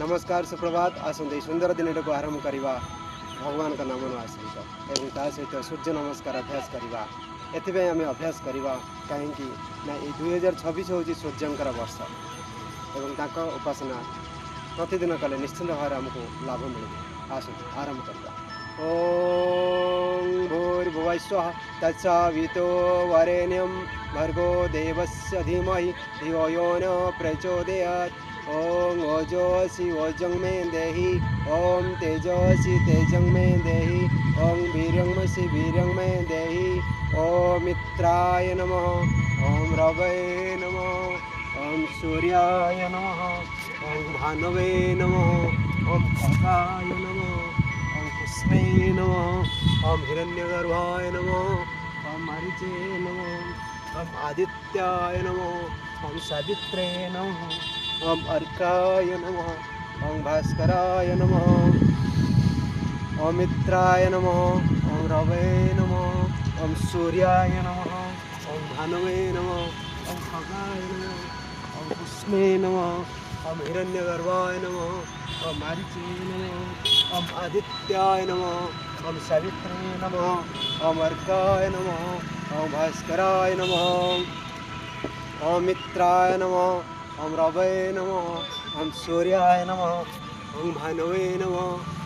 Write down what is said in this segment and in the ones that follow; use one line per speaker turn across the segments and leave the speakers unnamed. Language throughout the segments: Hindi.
नमस्कार सुप्रभात आसते सुंदर दिन को आरंभ करवा भगवान का नाम ना सहित एवं ता सहित सूर्य नमस्कार अभ्यास करवा एथि आम अभ्यास करवा कहीं ना ये 2026 हूँ सूर्यंकर वर्ष एवं उपासना प्रतिदिन कले निश्चिंत भाव आमको लाभ मिले आस आरंभ करवा। ओम भूर्भुवः स्वः तत्सवितो वरेण्यं भर्गो देवस्य धीमहि धियो यो न प्रचोदयात्। ओम ओजोसि ओजं मे देहि ओम तेजोसि तेजं मे देहि ओम वीर्यंसि वीर्यं मे देहि। ओम मित्राय नमः ओम रवये नमः ओम सूर्याय नमः ओम भानवे नमः ओम खगाय नमः ओम कुस्मे नमः ओम हिरण्यगर्भाय नमः ओम मारीचे नमः ओम आदित्याय नमः ओम सावित्रे नमः ओम अर्काय नमः ओम भास्कराय नमः ओम मित्राय नमः ओम रवये नमः ओम सूर्याय नमः ओम भानवे नमः ओम खगाय नमः ओम कुस्मे नमः ओम हिरण्यगर्भाय नमः ओम मारीचे नमः ओम आदित्याय नमः ओम सावित्रे नमः ओम अर्काय नमः ओम भास्कराय नमः ओम मित्राय नमः ओम रवये नमः ओम सूर्याय नमः ओम भानवे नमः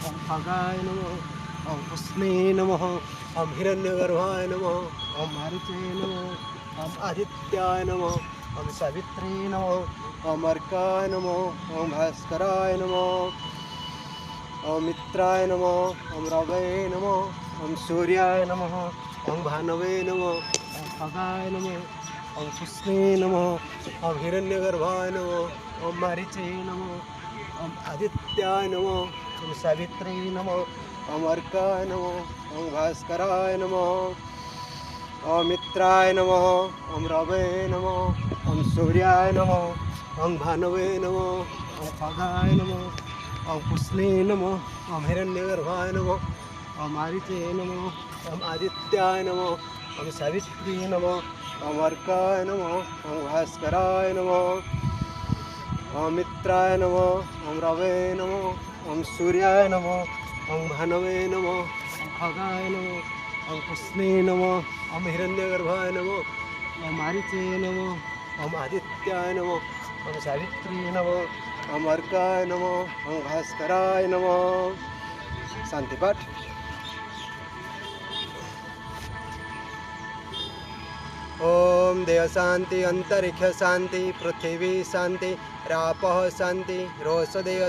ओम खगाय नमः ओम कुस्मे नमः ओम हिरण्यगर्भाय नमः ओम मारीचे नमः ओम आदित्याय नमः ओम सावित्रे नमः ओम अर्काय नमः ओम भास्कराय नमः ओम मित्राय नमः ओम रवये नमः ओम सूर्याय नमः ओम भानवे नमः ओम खगाय नमः ओम कुस्मे नमः ओम हिरण्यगर्भाय नमः ओम मारीचे नमः ओम आदित्याय नमः ओम सावित्रे नमः ओम अर्काय नमः ओम भास्कराय नमः ओम मित्राय नमः ओम रवये नमः ओम सूर्याय नमः ओम भानवे नमः ओम खगाय नमः ओम कुस्मे नमः ओम हिरण्यगर्भाय नमः ओम मारीचे नमः ओम आदित्याय नमः ओम सावित्री नमः ओम अर्काय नमः ओम भास्कराय नमः ओम मित्राय नमः ओम रवये नमः ओम सूर्याय नमः ओम भानवे नमः ओम खगाय नमः ओम कुस्मे नमः ओम हिरण्यगर्भाय नमः ओम मारीचे नमः ओम आदित्याय नमः ओम सावित्री नमः ओम अर्काय नमः ओम भास्कराय नमः। शांति पाठ। ओम देव शांति अंतरिक्ष शांति पृथ्वी शांति रापः शांति रोषदेव